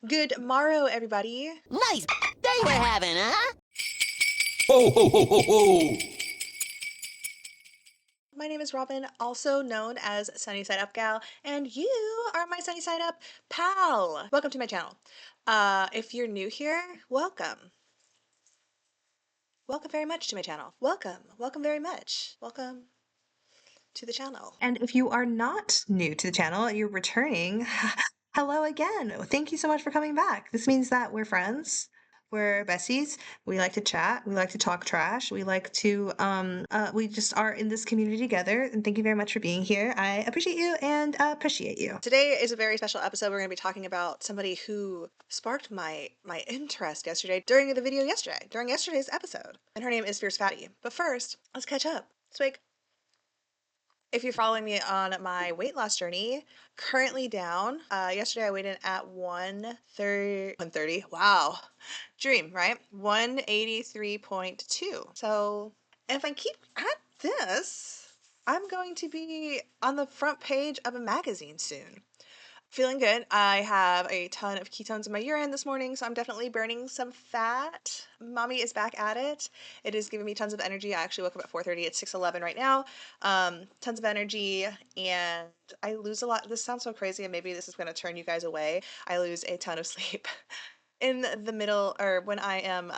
Good morrow, everybody. Nice day we're having, huh? Ho, ho, ho, ho, ho! My name is Robin, also known as SunnySideUpGal, and you are my Sunny Side Up pal. Welcome to my channel. If you're new here, welcome. Welcome very much to my channel. Welcome very much. Welcome to the channel. And if you are not new to the channel and you're returning, hello again. Thank you so much for coming back. This means that we're friends. We're besties. We like to chat. We like to talk trash. We like to, we just are in this community together. And thank you very much for being here. I appreciate you and appreciate you. Today is a very special episode. We're going to be talking about somebody who sparked my interest yesterday during yesterday's episode. And her name is Fierce Fatty. But first, let's catch up. Swig. If you're following me on my weight loss journey, currently down. Yesterday I weighed in at 130. Wow. Dream, right? 183.2. So if I keep at this, I'm going to be on the front page of a magazine soon. Feeling good. I have a ton of ketones in my urine this morning, so I'm definitely burning some fat. Mommy is back at it. It is giving me tons of energy. I actually woke up at 4:30. It's 6:11 right now. Tons of energy, and I lose a lot. This sounds so crazy, and maybe this is going to turn you guys away. I lose a ton of sleep in the middle, or when I am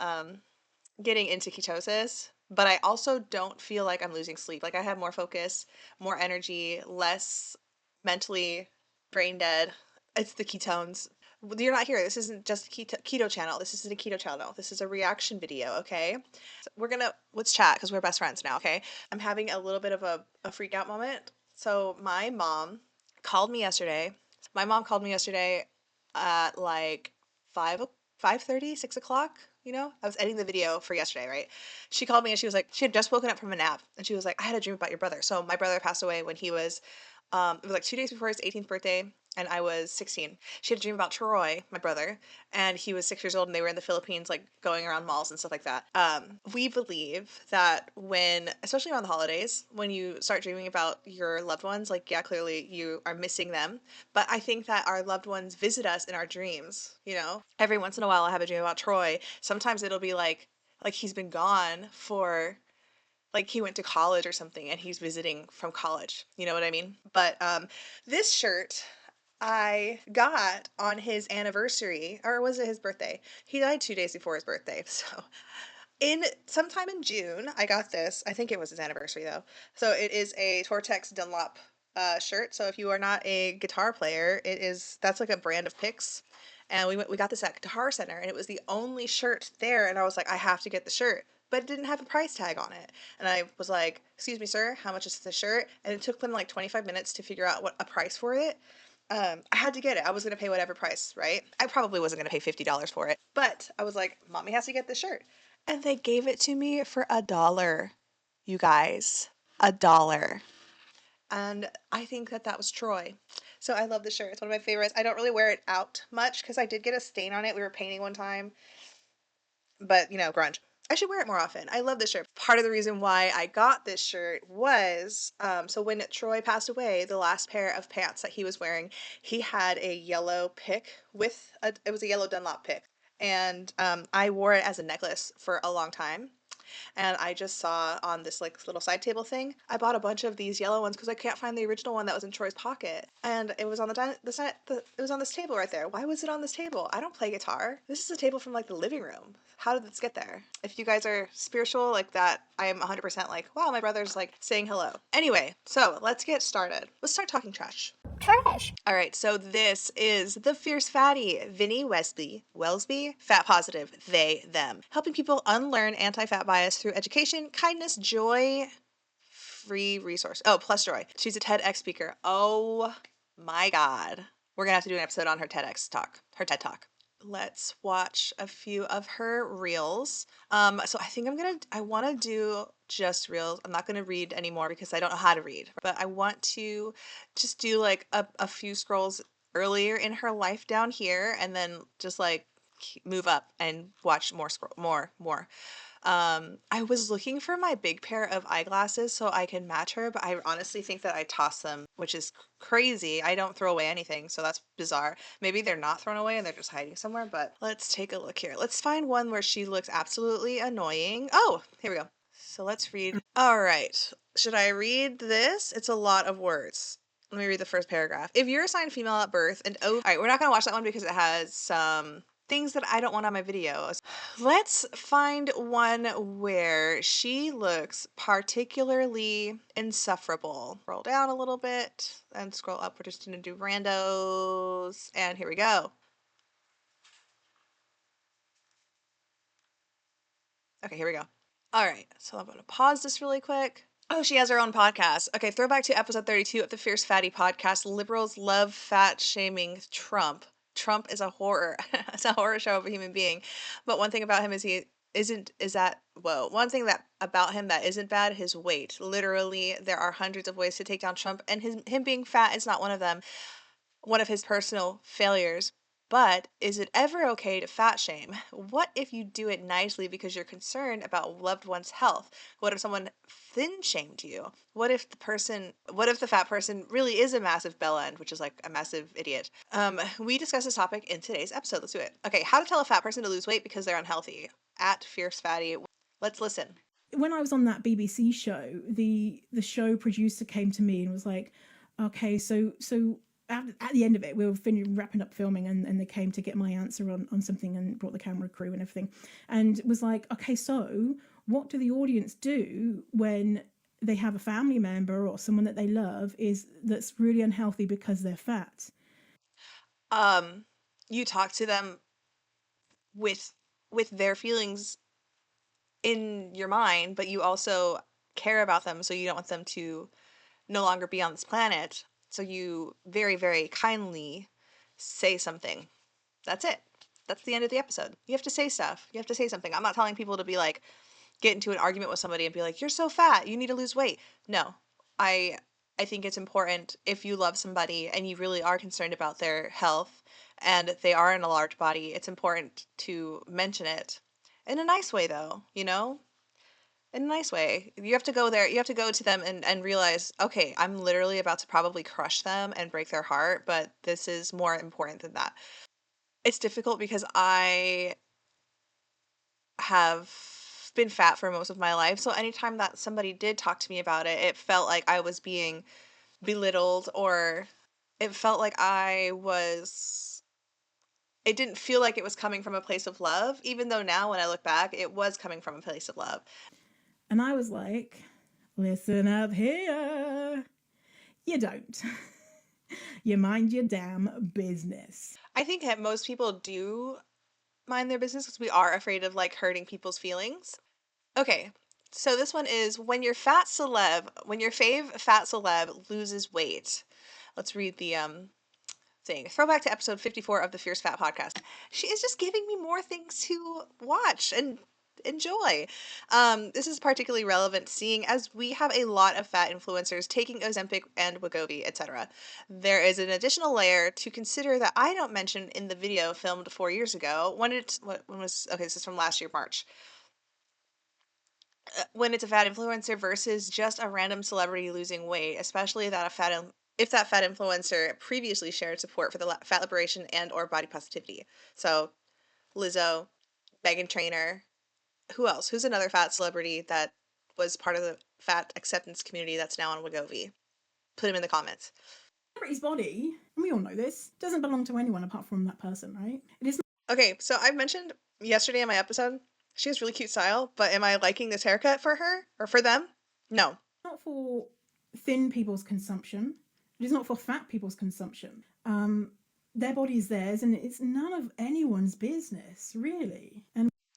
getting into ketosis. But I also don't feel like I'm losing sleep. Like I have more focus, more energy, less mentally brain dead. It's the ketones. You're not here. This isn't just a keto channel. This isn't a keto channel. This is a reaction video, okay? So let's chat because we're best friends now, okay? I'm having a little bit of a freak out moment. So my mom called me yesterday. At like 5:30, 6 o'clock. You know, I was editing the video for yesterday, right? She called me and she was like, she had just woken up from a nap and she was like, I had a dream about your brother. So my brother passed away when he was it was like 2 days before his 18th birthday, and I was 16. She had a dream about Troy, my brother, and he was 6 years old, and they were in the Philippines, like going around malls and stuff like that. We believe that especially around the holidays, when you start dreaming about your loved ones, like, yeah, clearly you are missing them, but I think that our loved ones visit us in our dreams, you know? Every once in a while, I have a dream about Troy. Sometimes it'll be like he's been gone for like he went to college or something and he's visiting from college. You know what I mean? But this shirt I got on his anniversary, or was it his birthday? He died 2 days before his birthday. So sometime in June, I got this. I think it was his anniversary though. So it is a Tortex Dunlop shirt. So if you are not a guitar player, that's like a brand of picks. And we got this at Guitar Center, and it was the only shirt there. And I was like, I have to get the shirt, but it didn't have a price tag on it. And I was like, excuse me, sir, how much is the shirt? And it took them like 25 minutes to figure out what a price for it. I had to get it. I was going to pay whatever price, right? I probably wasn't going to pay $50 for it, but I was like, mommy has to get this shirt. And they gave it to me for $1, you guys. $1. And I think that was Troy. So I love the shirt. It's one of my favorites. I don't really wear it out much because I did get a stain on it. We were painting one time. But, you know, grunge. I should wear it more often. I love this shirt. Part of the reason why I got this shirt was, so when Troy passed away, the last pair of pants that he was wearing, he had a yellow pick it was a yellow Dunlop pick. And I wore it as a necklace for a long time. And I just saw on this like little side table thing, I bought a bunch of these yellow ones because I can't find the original one that was in Troy's pocket. And it was on it was on this table right there. Why was it on this table? I don't play guitar. This is a table from like the living room. How did this get there? If you guys are spiritual like that, I am 100% like, wow, my brother's like saying hello. Anyway, so let's get started. Let's start talking trash. Trash. All right, so this is the Fierce Fatty, Vinny Welsby, fat positive, they, them, helping people unlearn anti-fat bias through education, kindness, joy, free resource. Oh, plus joy. She's a TEDx speaker. Oh my God. We're gonna have to do an episode on her TED Talk. Let's watch a few of her reels. So I think I want to do just reels. I'm not going to read anymore because I don't know how to read, but I want to just do like a few scrolls earlier in her life down here and then just like move up and watch more. I was looking for my big pair of eyeglasses so I can match her, but I honestly think that I toss them, which is crazy. I don't throw away anything, so that's bizarre. Maybe they're not thrown away and they're just hiding somewhere, but let's take a look here. Let's find one where she looks absolutely annoying. Oh, here we go. So let's read. All right. Should I read this? It's a lot of words. Let me read the first paragraph. If you're assigned female at birth and oh, all right, we're not gonna watch that one because it has some things that I don't want on my videos. Let's find one where she looks particularly insufferable. Scroll down a little bit and scroll up. We're just gonna do randos, and here we go. Okay, here we go. All right, so I'm gonna pause this really quick. Oh, she has her own podcast. Okay, throwback to episode 32 of the Fierce Fatty podcast. Liberals love fat shaming Trump. Trump is a horror. It's a horror show of a human being. But one thing about him is he isn't is that whoa. One thing that about him that isn't bad, his weight. Literally, there are hundreds of ways to take down Trump, and him being fat is not one of them. One of his personal failures. But is it ever okay to fat shame? What if you do it nicely because you're concerned about loved one's health? What if someone thin shamed you? What if the fat person really is a massive bell end, which is like a massive idiot? We discuss this topic in today's episode. Let's do it. Okay, how to tell a fat person to lose weight because they're unhealthy. At Fierce Fatty. Let's listen. When I was on that BBC show, the show producer came to me and was like, okay, so at the end of it, we were wrapping up filming, and they came to get my answer on something and brought the camera crew and everything, and was like, okay, so what do the audience do when they have a family member or someone that they love that's really unhealthy because they're fat? You talk to them with their feelings in your mind, but you also care about them, so you don't want them to no longer be on this planet. So you very, very kindly say something. That's it. That's the end of the episode. You have to say stuff. You have to say something. I'm not telling people to be like, get into an argument with somebody and be like, you're so fat, you need to lose weight. No. I think it's important if you love somebody and you really are concerned about their health and they are in a large body, it's important to mention it. In a nice way though, you know? In a nice way. You have to go there, you have to go to them and realize, okay, I'm literally about to probably crush them and break their heart, but this is more important than that. It's difficult because I have been fat for most of my life, so anytime that somebody did talk to me about it, it felt like I was being belittled, or it felt like it didn't feel like it was coming from a place of love, even though now when I look back, it was coming from a place of love. And I was like, listen up here. You don't. You mind your damn business. I think that most people do mind their business because we are afraid of like hurting people's feelings. Okay, so this one is when your fave fat celeb loses weight. Let's read the thing. Throwback to episode 54 of the Fierce Fat podcast. She is just giving me more things to watch and enjoy. This is particularly relevant seeing as we have a lot of fat influencers taking Ozempic and Wegovy, etc. There is an additional layer to consider that I don't mention in the video filmed 4 years ago this is from last year, March. When it's a fat influencer versus just a random celebrity losing weight, especially if that fat influencer previously shared support for the fat liberation and or body positivity. So Lizzo, Meghan Trainor, who else? Who's another fat celebrity that was part of the fat acceptance community that's now on Wegovy? Put him in the comments. Celebrity's body, and we all know this, doesn't belong to anyone apart from that person, right? It is Okay, so I've mentioned yesterday in my episode, she has really cute style, but am I liking this haircut for her or for them? No. not for thin people's consumption. It is not for fat people's consumption. Their body is theirs, and it's none of anyone's business, really.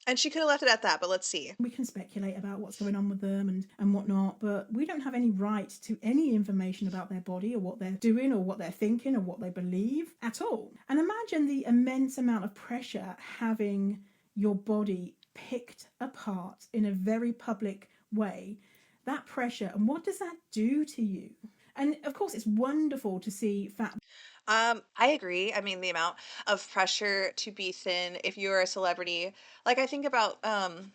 And she could have left it at that, but let's see. We can speculate about what's going on with them and whatnot, but we don't have any right to any information about their body or what they're doing or what they're thinking or what they believe at all. And imagine the immense amount of pressure having your body picked apart in a very public way. That pressure, and what does that do to you? And of course, it's wonderful to see fat. I agree. I mean, the amount of pressure to be thin if you're a celebrity. Like I think about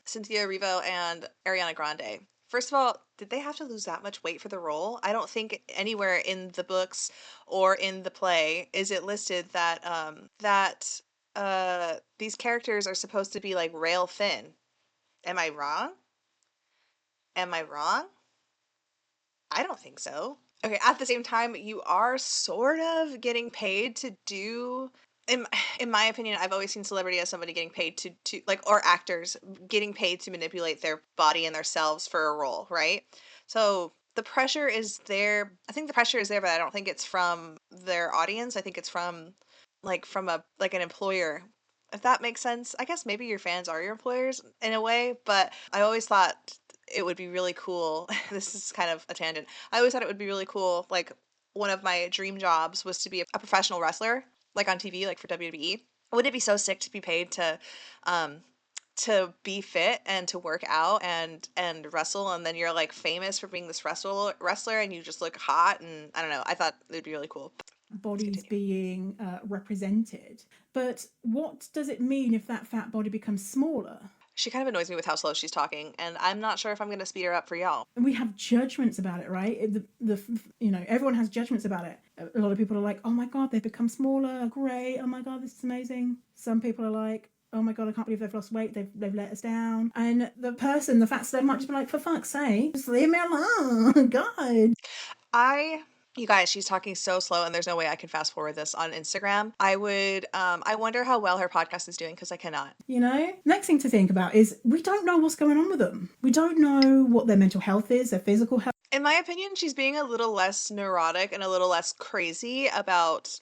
Cynthia Erivo and Ariana Grande. First of all, did they have to lose that much weight for the role? I don't think anywhere in the books or in the play is it listed that these characters are supposed to be like rail thin. Am I wrong? Am I wrong? I don't think so. Okay, at the same time, you are sort of getting paid to do in in my opinion, I've always seen celebrity as somebody getting paid to like or actors getting paid to manipulate their body and themselves for a role, right? So the pressure is there. I think the pressure is there, but I don't think it's from their audience. I think it's from from a like an employer. If that makes sense. I guess maybe your fans are your employers in a way, but I always thought it would be really cool. This is kind of a tangent. I always thought it would be really cool. Like one of my dream jobs was to be a professional wrestler, like on TV, like for WWE. Wouldn't it be so sick to be paid um, to be fit and to work out and wrestle, and then you're like famous for being this wrestler, and you just look hot, and I don't know. I thought it would be really cool. Let's Bodies continue. being represented. But what does it mean if that fat body becomes smaller? She kind of annoys me with how slow she's talking, and I'm not sure if I'm going to speed her up for y'all. And we have judgments about it, right? Everyone has judgments about it. A lot of people are like, oh my god, they've become smaller, great, oh my god, this is amazing. Some people are like, oh my god, I can't believe they've lost weight, they've let us down. And the fat celeb might just be like, for fuck's sake, just leave me alone. God. You guys, she's talking so slow, and there's no way I can fast forward this on Instagram. I wonder how well her podcast is doing because I cannot. Next thing to think about is we don't know what's going on with them. We don't know what their mental health is, their physical health. In my opinion, she's being a little less neurotic and a little less crazy about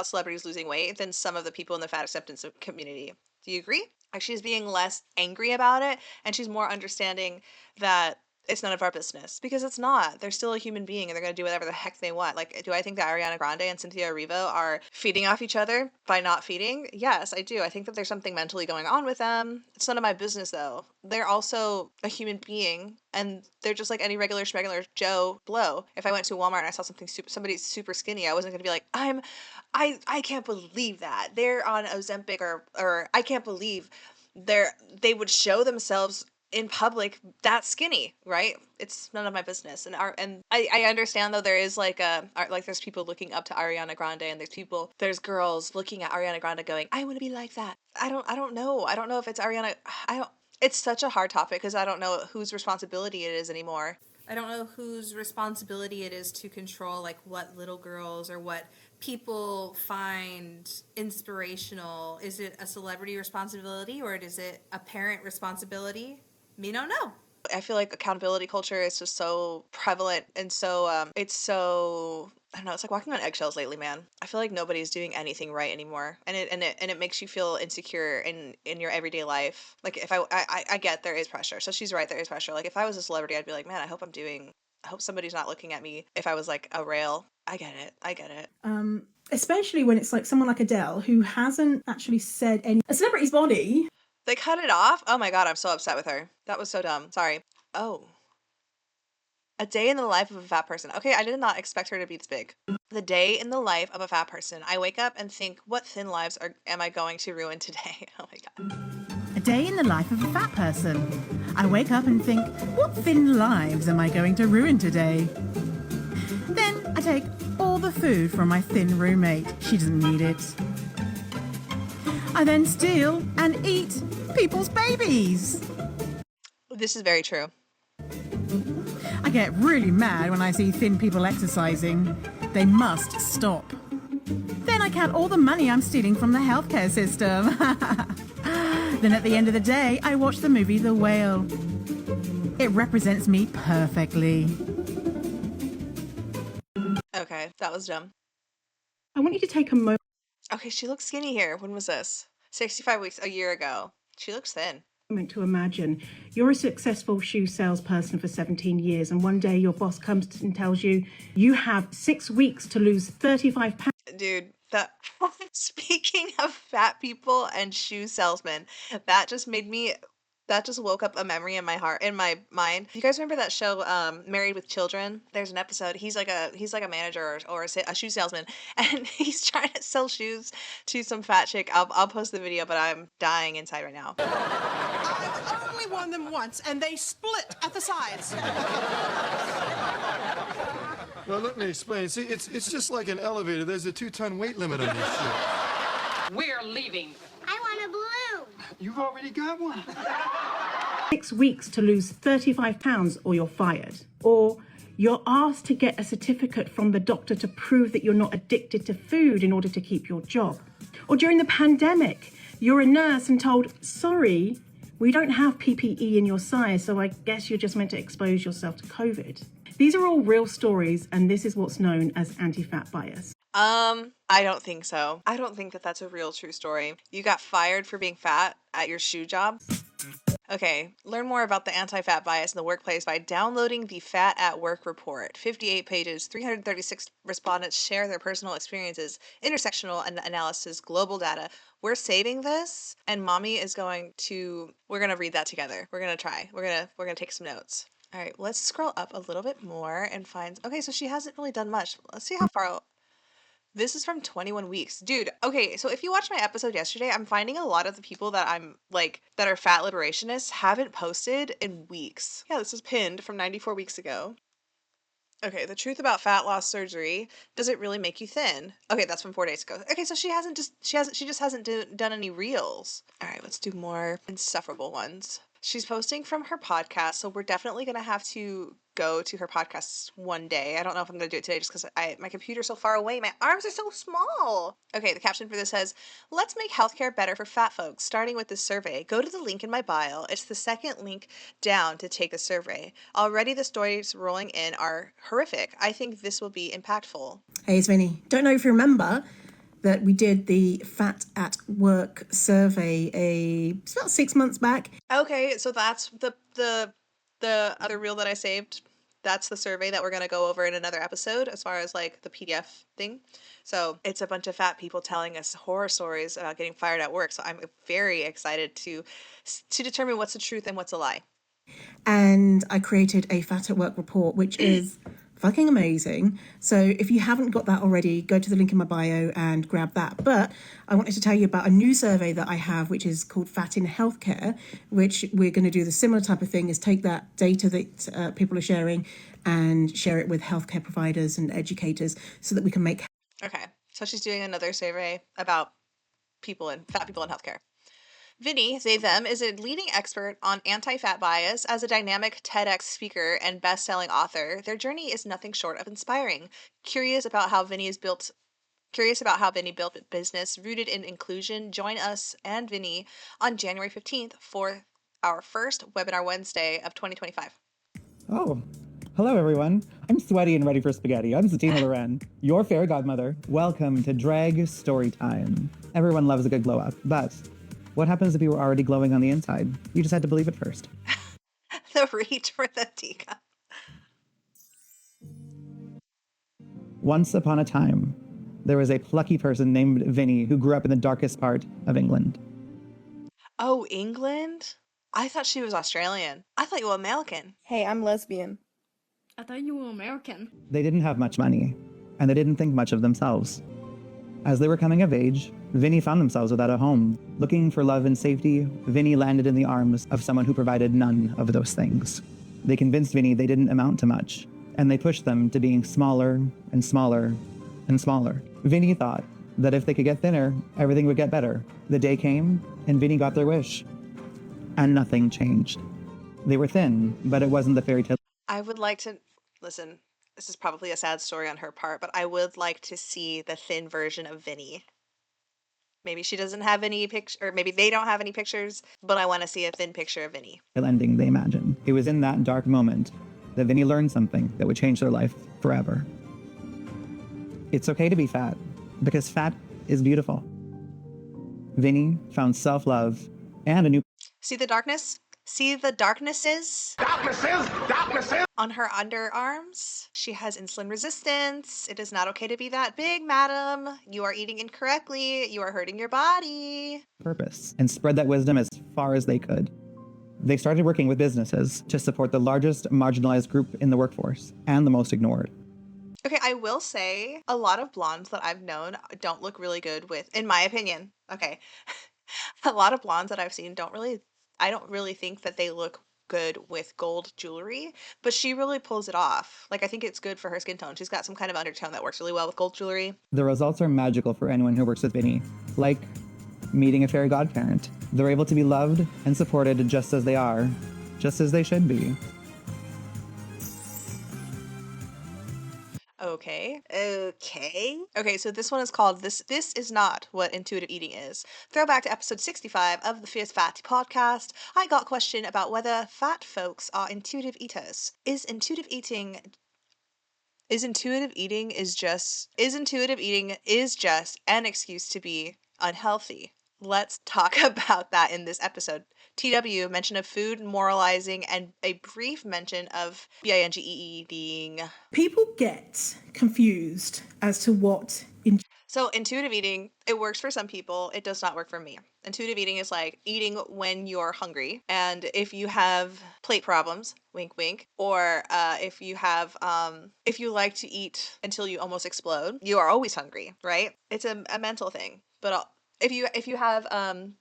celebrities losing weight than some of the people in the fat acceptance community. Do you agree? Like she's being less angry about it, and she's more understanding that it's none of our business because it's not. They're still a human being and they're going to do whatever the heck they want. Like, do I think that Ariana Grande and Cynthia Erivo are feeding off each other by not feeding? Yes, I do. I think that there's something mentally going on with them. It's none of my business though. They're also a human being and they're just like any regular schmegular Joe Blow. If I went to Walmart and I saw somebody super skinny, I wasn't going to be like, I can't believe that. They're on Ozempic or I can't believe they would show themselves in public that skinny, right? It's none of my business. I understand though there is like there's people looking up to Ariana Grande and there's girls looking at Ariana Grande going, I want to be like that. I don't know. I don't know if it's Ariana. I don't. It's such a hard topic because I don't know whose responsibility it is anymore. I don't know whose responsibility it is to control like what little girls or what people find inspirational. Is it a celebrity responsibility or is it a parent responsibility? Me don't know. I feel like accountability culture is just so prevalent and so it's so I don't know, it's like walking on eggshells lately, man. I feel like nobody's doing anything right anymore. And it makes you feel insecure in your everyday life. Like if I get there is pressure. So she's right, there is pressure. Like if I was a celebrity, I'd be like, man, I hope somebody's not looking at me if I was like a rail. I get it. I get it. Especially when it's like someone like Adele who hasn't actually said any. A celebrity's body. They cut it off? Oh my god, I'm so upset with her. That was so dumb. Sorry. Oh. A day in the life of a fat person. Okay, I did not expect her to be this big. The day in the life of a fat person. I wake up and think, what thin lives am I going to ruin today? Oh my god. A day in the life of a fat person. I wake up and think, what thin lives am I going to ruin today? Then I take all the food from my thin roommate. She doesn't need it. I then steal and eat people's babies. This is very true. I get really mad when I see thin people exercising. They must stop. Then I count all the money I'm stealing from the healthcare system. Then at the end of the day, I watch the movie The Whale. It represents me perfectly. Okay, that was dumb. I want you to take a moment. Okay, she looks skinny here. When was this? 65 weeks, a year ago. She looks thin. To imagine you're a successful shoe salesperson for 17 years and one day your boss comes and tells you you have 6 weeks to lose 35 pounds. Dude, speaking of fat people and shoe salesmen, that just made me That just woke up a memory in my heart, in my mind. You guys remember that show, Married with Children? There's an episode. He's like a manager or a shoe salesman, and he's trying to sell shoes to some fat chick. I'll post the video, but I'm dying inside right now. I've only worn them once, and they split at the sides. Well, let me explain. See, it's just like an elevator. There's a 2-ton weight limit on this shit. We're leaving. I want a balloon. You've already got one. 6 weeks to lose 35 pounds or you're fired. Or you're asked to get a certificate from the doctor to prove that you're not addicted to food in order to keep your job. Or during the pandemic, you're a nurse and told, sorry, we don't have PPE in your size, so I guess you're just meant to expose yourself to COVID. These are all real stories, and this is what's known as anti-fat bias. I don't think so. I don't think that that's a real true story. You got fired for being fat at your shoe job? Okay, learn more about the anti-fat bias in the workplace by downloading the Fat at Work report. 58 pages, 336 respondents share their personal experiences, intersectional analysis, global data. We're saving this, and Mommy is we're gonna read that together. We're gonna try. We're gonna take some notes. All right, let's scroll up a little bit more and find. Okay, so she hasn't really done much. Let's see how far. This is from 21 weeks. Dude, okay, so if you watched my episode yesterday, I'm finding a lot of the people that that are fat liberationists haven't posted in weeks. Yeah, this is pinned from 94 weeks ago. Okay, the truth about fat loss surgery. Does it really make you thin? Okay, that's from 4 days ago. Okay, so she just hasn't done any reels. All right, let's do more insufferable ones. She's posting from her podcast, so we're definitely going to have to go to her podcast one day. I don't know if I'm going to do it today just because my computer's so far away. My arms are so small. Okay, the caption for this says, let's make healthcare better for fat folks, starting with this survey. Go to the link in my bio. It's the second link down to take the survey. Already the stories rolling in are horrific. I think this will be impactful. Hey, it's Vinny. Don't know if you remember that we did the Fat at Work survey it's about 6 months back. Okay, so that's the other reel that I saved. That's the survey that we're going to go over in another episode as far as like the PDF thing. So it's a bunch of fat people telling us horror stories about getting fired at work. So I'm very excited to determine what's the truth and what's a lie. And I created a Fat at Work report, which is fucking amazing. So if you haven't got that already, go to the link in my bio and grab that. But I wanted to tell you about a new survey that I have, which is called Fat in Healthcare, which we're going to do the similar type of thing, is take that data that people are sharing and share it with healthcare providers and educators so that we can make... Okay, so she's doing another survey about fat people in healthcare. Vinny, they, them, is a leading expert on anti-fat bias. As a dynamic TEDx speaker and best-selling author, their journey is nothing short of inspiring. Curious about how Vinny built a business rooted in inclusion? Join us and Vinny on January 15th for our first Webinar Wednesday of 2025. Oh, hello everyone. I'm sweaty and ready for spaghetti. I'm Satina Loren, your fairy godmother. Welcome to Drag Story Time. Everyone loves a good glow up, but what happens if you were already glowing on the inside? You just had to believe it first. The reach for the teacup. Once upon a time, there was a plucky person named Vinny who grew up in the darkest part of England. Oh, England? I thought she was Australian. I thought you were American. Hey, I'm lesbian. I thought you were American. They didn't have much money, and they didn't think much of themselves. As they were coming of age, Vinny found themselves without a home. Looking for love and safety, Vinny landed in the arms of someone who provided none of those things. They convinced Vinny they didn't amount to much, and they pushed them to being smaller and smaller and smaller. Vinny thought that if they could get thinner, everything would get better. The day came, and Vinny got their wish. And nothing changed. They were thin, but it wasn't the fairy tale. I would like to, listen, this is probably a sad story on her part, but I would like to see the thin version of Vinny. Maybe she doesn't have any picture, or maybe they don't have any pictures, but I want to see a thin picture of Vinny. Ending they imagined. It was in that dark moment that Vinny learned something that would change their life forever. It's okay to be fat, because fat is beautiful. Vinny found self-love and a new... See the darkness? See the darknesses? Darknesses on her underarms. She has insulin resistance. It is not okay to be that big, madam. You are eating incorrectly. You are hurting your body. purpose and spread that wisdom as far as they could. They started working with businesses to support the largest marginalized group in the workforce and the most ignored. Okay, I will say a lot of blondes that I've known don't look really good with, in my opinion. Okay. A lot of blondes that I've seen I don't really think that they look good with gold jewelry, but she really pulls it off. Like, I think it's good for her skin tone. She's got some kind of undertone that works really well with gold jewelry. The results are magical for anyone who works with Vinny, like meeting a fairy godparent. They're able to be loved and supported just as they are, just as they should be. Okay, so this one is called This Is Not What Intuitive Eating Is. Throwback to episode 65 of the Fierce Fatty podcast. I got a question about whether fat folks are intuitive eaters. Is intuitive eating just an excuse to be unhealthy? Let's talk about that in this episode. TW, mention of food, moralizing, and a brief mention of binge eating. People get confused as to what So intuitive eating, it works for some people. It does not work for me. Intuitive eating is like eating when you're hungry. And if you have plate problems, wink, wink, or if you like to eat until you almost explode, you are always hungry, right? It's a mental thing. But if you have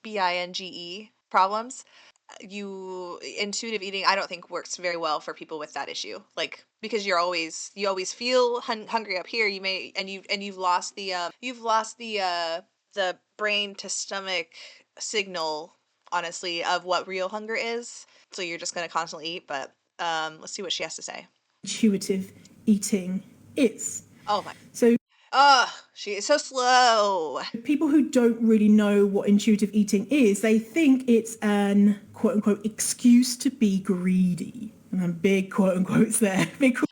binge problems, intuitive eating I don't think works very well for people with that issue, like, because you always feel hungry up here. You've lost the brain to stomach signal, honestly, of what real hunger is, so you're just going to constantly eat. But let's see what she has to say. intuitive eating is. Oh my. So She is so slow. people who don't really know what intuitive eating is, they think it's an quote unquote excuse to be greedy. And big quote unquotes there.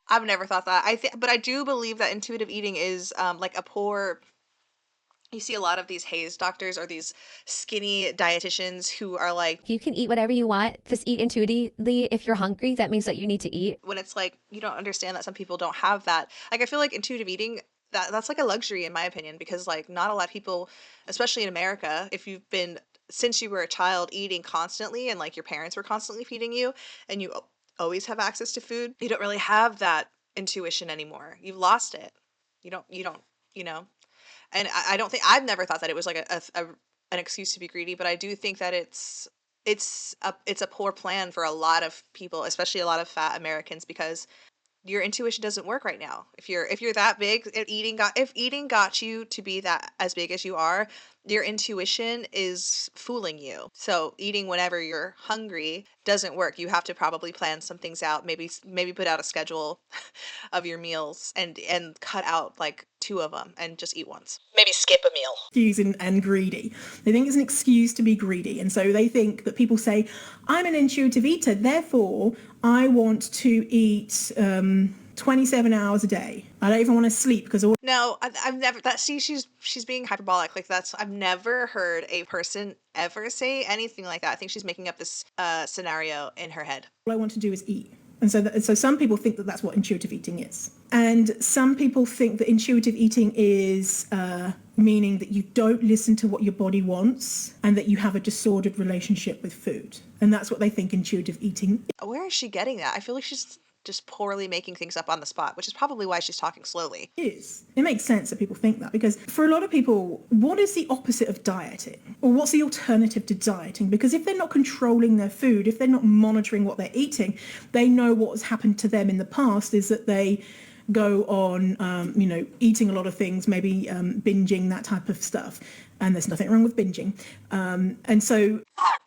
I've never thought that. But I do believe that intuitive eating is like a poor. You see a lot of these haze doctors or these skinny dietitians who are like, you can eat whatever you want, just eat intuitively. If you're hungry, that means that you need to eat. When it's like, you don't understand that some people don't have that. Like, I feel like intuitive eating, that's like a luxury in my opinion, because like not a lot of people, especially in America, if you've been, since you were a child, eating constantly and like your parents were constantly feeding you and you always have access to food, you don't really have that intuition anymore. You've lost it. You don't, you know. And I don't think, I've never thought that it was like an excuse to be greedy, but I do think that it's a poor plan for a lot of people, especially a lot of fat Americans, because your intuition doesn't work right now. If you're that big, if eating got you to be that as big as you are, your intuition is fooling you. So eating whenever you're hungry doesn't work. You have to probably plan some things out, maybe put out a schedule of your meals and cut out like 2 of them and just eat once. Maybe skip a meal. Excuse and greedy. They think it's an excuse to be greedy. And so they think that people say, I'm an intuitive eater, therefore I want to eat 27 hours a day. I don't even want to sleep because all. No, I've never, she's being hyperbolic. Like, I've never heard a person ever say anything like that. I think she's making up this scenario in her head. All I want to do is eat. And so some people think that that's what intuitive eating is. And some people think that intuitive eating is meaning that you don't listen to what your body wants and that you have a disordered relationship with food. And that's what they think intuitive eating is. Where is she getting that? I feel like she's just poorly making things up on the spot, which is probably why she's talking slowly. It makes sense that people think that, because for a lot of people, what is the opposite of dieting? Or what's the alternative to dieting? Because if they're not controlling their food, if they're not monitoring what they're eating, they know what's happened to them in the past is that they go on, eating a lot of things, maybe binging, that type of stuff. And there's nothing wrong with binging. And so...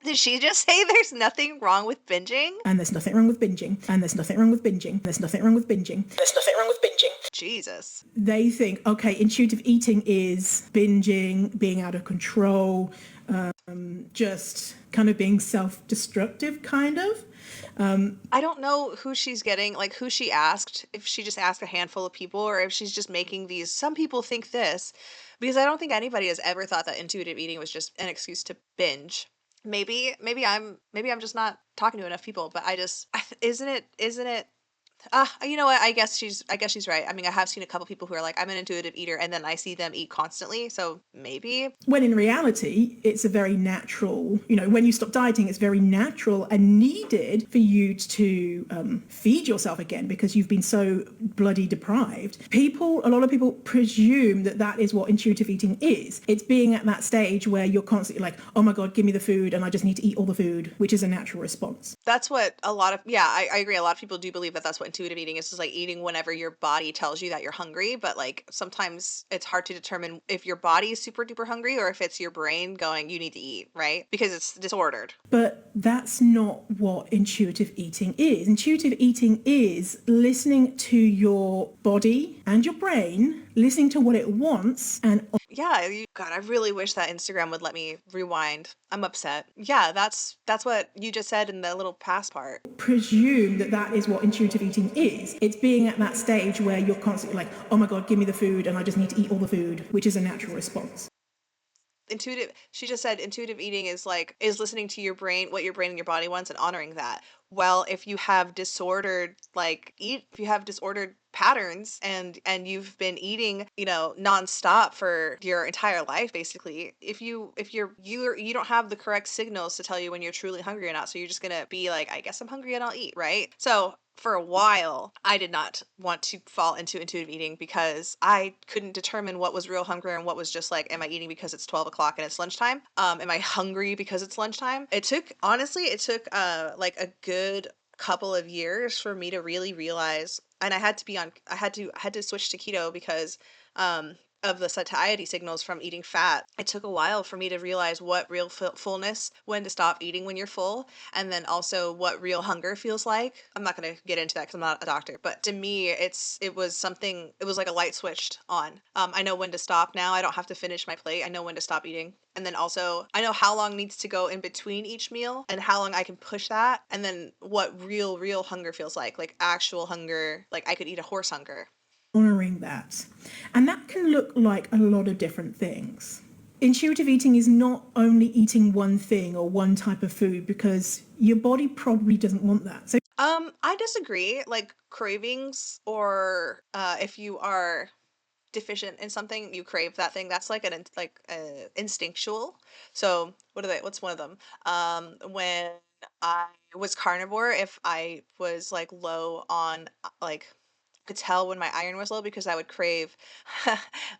Did she just say there's nothing wrong with binging? And there's nothing wrong with binging. And there's nothing wrong with binging. There's nothing wrong with binging. There's nothing wrong with binging. Jesus. They think, okay, intuitive eating is binging, being out of control, just kind of being self-destructive, kind of. I don't know who she's getting, like who she asked, if she just asked a handful of people or if she's just making these, some people think this, because I don't think anybody has ever thought that intuitive eating was just an excuse to binge. Maybe I'm just not talking to enough people, but isn't it You know what? I guess she's right. I mean, I have seen a couple people who are like, I'm an intuitive eater, and then I see them eat constantly. So maybe. When in reality, it's a very natural, when you stop dieting, it's very natural and needed for you to feed yourself again because you've been so bloody deprived. A lot of people presume that that is what intuitive eating is. It's being at that stage where you're constantly like, oh my God, give me the food and I just need to eat all the food, which is a natural response. That's what a lot of, yeah, I agree. A lot of people do believe that that's what intuitive eating is like eating whenever your body tells you that you're hungry. But like sometimes it's hard to determine if your body is super duper hungry or if it's your brain going, you need to eat, right? Because it's disordered. But that's not what intuitive eating is. Intuitive eating is listening to your body and your brain, listening to what it wants, and yeah, God, I really wish that Instagram would let me rewind. I'm upset. Yeah, that's what you just said in the little past part. Presume that that is what intuitive eating is. It's being at that stage where you're constantly like, oh my God, give me the food and I just need to eat all the food, which is a natural response. She just said intuitive eating is listening to your brain, what your brain and your body wants, and honoring that. Well, if you have disordered if you have disordered patterns and you've been eating, nonstop for your entire life, basically, if you don't have the correct signals to tell you when you're truly hungry or not, so you're just gonna be like, I guess I'm hungry and I'll eat, right? So for a while, I did not want to fall into intuitive eating because I couldn't determine what was real hunger and what was just like, am I eating because it's 12 o'clock and it's lunchtime? Am I hungry because it's lunchtime? It took like a good couple of years for me to really realize, and I had to switch to keto because of the satiety signals from eating fat. It took a while for me to realize what real fullness, when to stop eating when you're full, and then also what real hunger feels like. I'm not going to get into that because I'm not a doctor, but to me, it was like a light switched on. I know when to stop now. I don't have to finish my plate. I know when to stop eating. And then also, I know how long needs to go in between each meal and how long I can push that. And then what real hunger feels like actual hunger, like I could eat a horse hunger. Honoring that. And that can look like a lot of different things. Intuitive eating is not only eating one thing or one type of food because your body probably doesn't want that. So I disagree. Like cravings, or if you are deficient in something, you crave that thing. That's like instinctual. So what's one of them? When I was carnivore, if I was like low on could tell when my iron was low because I would crave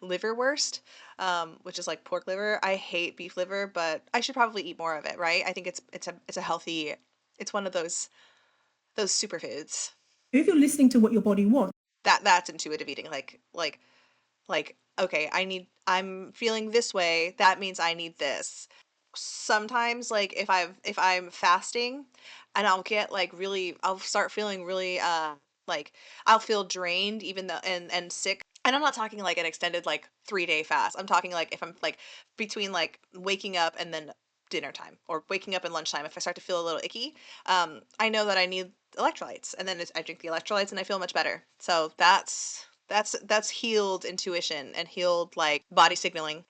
liverwurst, which is like pork liver. I hate beef liver, but I should probably eat more of it, right? I think it's a healthy, it's one of those superfoods. if you're listening to what your body wants, That's intuitive eating. Okay, I'm feeling this way, that means I need this. Sometimes like if I'm fasting and I'll start feeling really like I'll feel drained even though and sick. And I'm not talking like an extended like 3-day fast. I'm talking like if I'm like between like waking up and then dinner time or waking up and lunchtime, if I start to feel a little icky, I know that I need electrolytes, and then I drink the electrolytes and I feel much better. So that's healed intuition and healed like body signaling.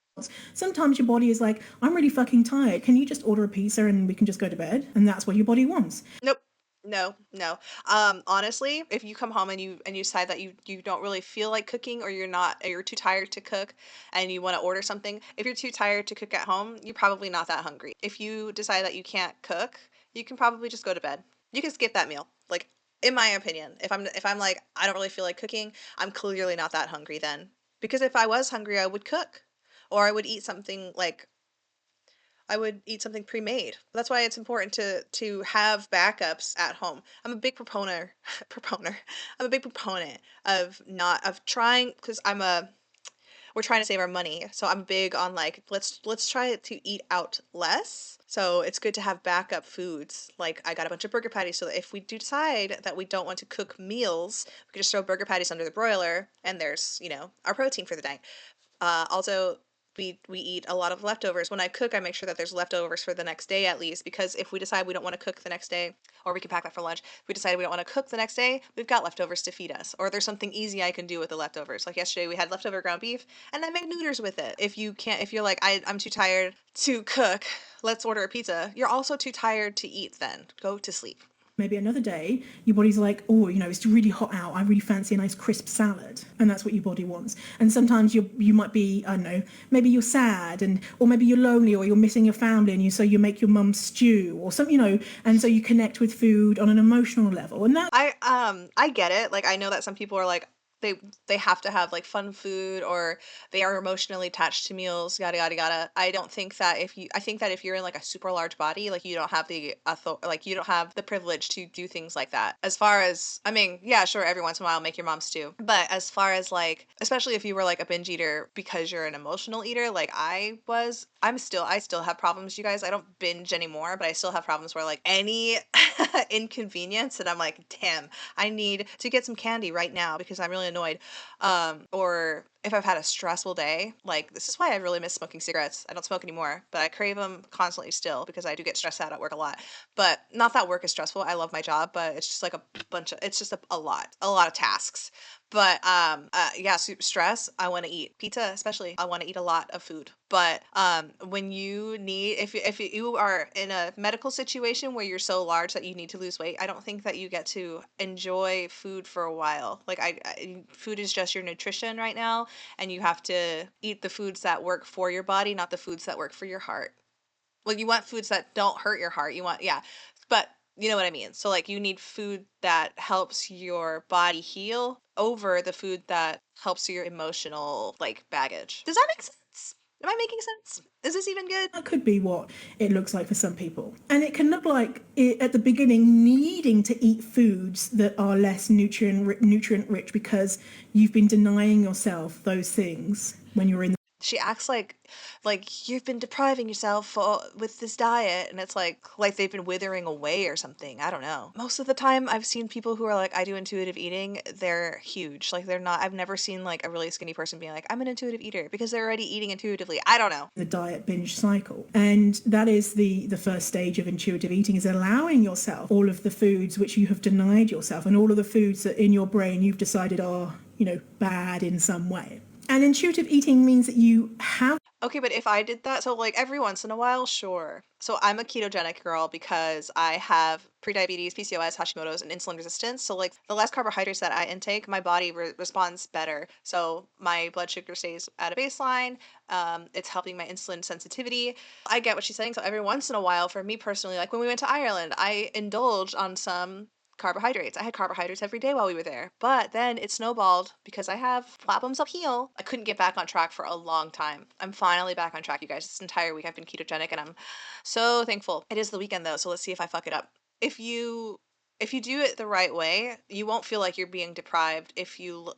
sometimes your body is like, I'm really fucking tired. Can you just order a pizza and we can just go to bed? And that's what your body wants. Nope. No. Honestly, if you come home and you decide that you don't really feel like cooking, or you're too tired to cook and you want to order something, if you're too tired to cook at home, you're probably not that hungry. If you decide that you can't cook, you can probably just go to bed. You can skip that meal. Like in my opinion, if I'm like I don't really feel like cooking, I'm clearly not that hungry then. Because if I was hungry, I would cook, or I would eat something pre-made. That's why it's important to have backups at home. I'm a big proponer. I'm a big proponent of trying, because we're trying to save our money. So I'm big on like let's try to eat out less. So it's good to have backup foods. Like I got a bunch of burger patties so that if we do decide that we don't want to cook meals, we can just throw burger patties under the broiler and there's, our protein for the day. Also, we eat a lot of leftovers. When I cook, I make sure that there's leftovers for the next day at least, because if we decide we don't want to cook the next day, or we can pack that for lunch, if we decide we don't want to cook the next day, we've got leftovers to feed us. Or there's something easy I can do with the leftovers. Like yesterday we had leftover ground beef and I make noodles with it. If you're like, I'm too tired to cook, let's order a pizza. You're also too tired to eat then. Go to sleep. Maybe another day, your body's like, oh, it's really hot out. I really fancy a nice crisp salad. And that's what your body wants. And sometimes you might be, I don't know, maybe you're sad or maybe you're lonely or you're missing your family so you make your mum stew or something, and so you connect with food on an emotional level. And that I get it. Like, I know that some people are like, they have to have like fun food or they are emotionally attached to meals, yada yada yada. I don't think that I think that if you're in like a super large body, like you don't have the you don't have the privilege to do things like that. As far as, I mean, yeah, sure, every once in a while make your mom stew. But as far as like, especially if you were like a binge eater because you're an emotional eater, like I still have problems, you guys. I don't binge anymore, but I still have problems where like any inconvenience and I'm like, damn, I need to get some candy right now because I'm really annoyed. Or if I've had a stressful day, like this is why I really miss smoking cigarettes. I don't smoke anymore, but I crave them constantly still because I do get stressed out at work a lot. But not that work is stressful. I love my job, but it's just like it's just a lot of tasks. But yeah, stress, I want to eat pizza, especially. I want to eat a lot of food. But when you need, if you are in a medical situation where you're so large that you need to lose weight, I don't think that you get to enjoy food for a while. Like food is just your nutrition right now, and you have to eat the foods that work for your body, not the foods that work for your heart. Well, you want foods that don't hurt your heart. You want, yeah, but you know what I mean. So like you need food that helps your body heal over the food that helps your emotional like baggage. Does that make sense? Am I making sense? Is this even good? That could be what it looks like for some people. And it can look like at the beginning needing to eat foods that are less nutrient rich because you've been denying yourself those things when you're in the she acts like you've been depriving yourself with this diet, and it's like they've been withering away or something. I don't know. Most of the time I've seen people who are like, I do intuitive eating, they're huge. Like they're not, I've never seen like a really skinny person being like, I'm an intuitive eater, because they're already eating intuitively. I don't know. The diet binge cycle. And that is the first stage of intuitive eating, is allowing yourself all of the foods which you have denied yourself, and all of the foods that in your brain you've decided are, bad in some way. And intuitive eating means that you have... Okay, but if I did that, so like every once in a while, sure. So I'm a ketogenic girl because I have prediabetes, PCOS, Hashimoto's, and insulin resistance. So like the less carbohydrates that I intake, my body responds better. So my blood sugar stays at a baseline. It's helping my insulin sensitivity. I get what she's saying. So every once in a while, for me personally, like when we went to Ireland, I indulged on some carbohydrates. I had carbohydrates every day while we were there, but then it snowballed because I have problems up heel. I couldn't get back on track for a long time. I'm finally back on track, you guys. This entire week I've been ketogenic and I'm so thankful. It is the weekend though, so let's see if I fuck it up. If you do it the right way, you won't feel like you're being deprived if you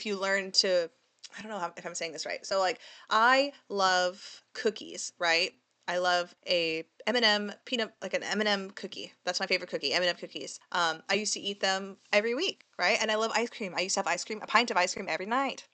learn to, I don't know if I'm saying this right. So like I love cookies, right? I love a M&M peanut, like an M&M cookie. That's my favorite cookie, M&M cookies. I used to eat them every week, right? And I love ice cream. I used to have ice cream, a pint of ice cream every night.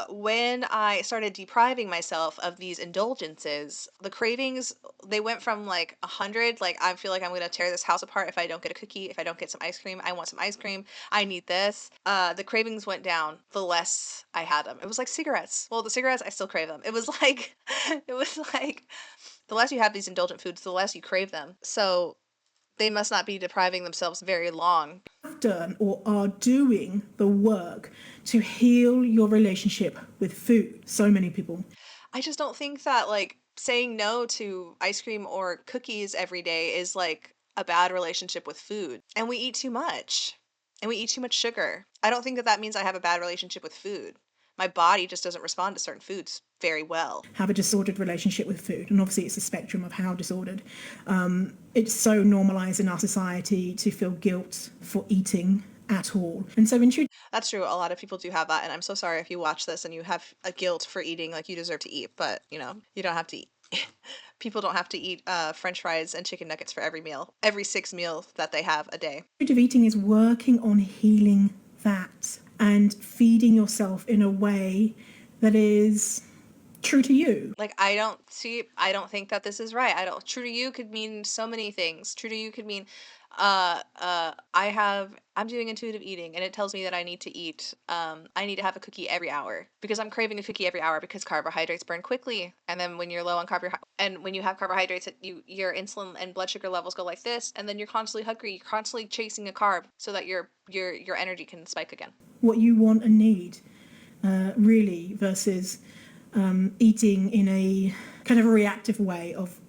When I started depriving myself of these indulgences, the cravings, they went from like 100, like I feel like I'm gonna tear this house apart if I don't get a cookie, if I don't get some ice cream, I want some ice cream, I need this. The cravings went down the less I had them. It was like cigarettes. Well, the cigarettes, I still crave them. It was like, the less you have these indulgent foods, the less you crave them. So they must not be depriving themselves very long. Done or are doing the work to heal your relationship with food. So many people. I just don't think that like saying no to ice cream or cookies every day is like a bad relationship with food. And we eat too much. And we eat too much sugar. I don't think that that means I have a bad relationship with food. My body just doesn't respond to certain foods very well. Have a disordered relationship with food. And obviously it's a spectrum of how disordered. It's so normalized in our society to feel guilt for eating at all. And so that's true. A lot of people do have that. And I'm so sorry if you watch this and you have a guilt for eating, like you deserve to eat, but you don't have to eat. People don't have to eat French fries and chicken nuggets for every meal, every 6 meals that they have a day. Intuitive eating is working on healing that and feeding yourself in a way that is true to you? Like, I don't think that this is right. True to you could mean so many things. True to you could mean, I'm doing intuitive eating and it tells me that I need to eat, I need to have a cookie every hour because I'm craving a cookie every hour because carbohydrates burn quickly. And then when you're low on and when you have carbohydrates, your insulin and blood sugar levels go like this. And then you're constantly hungry. You're constantly chasing a carb so that your energy can spike again. What you want and need, really, versus eating in a kind of a reactive way of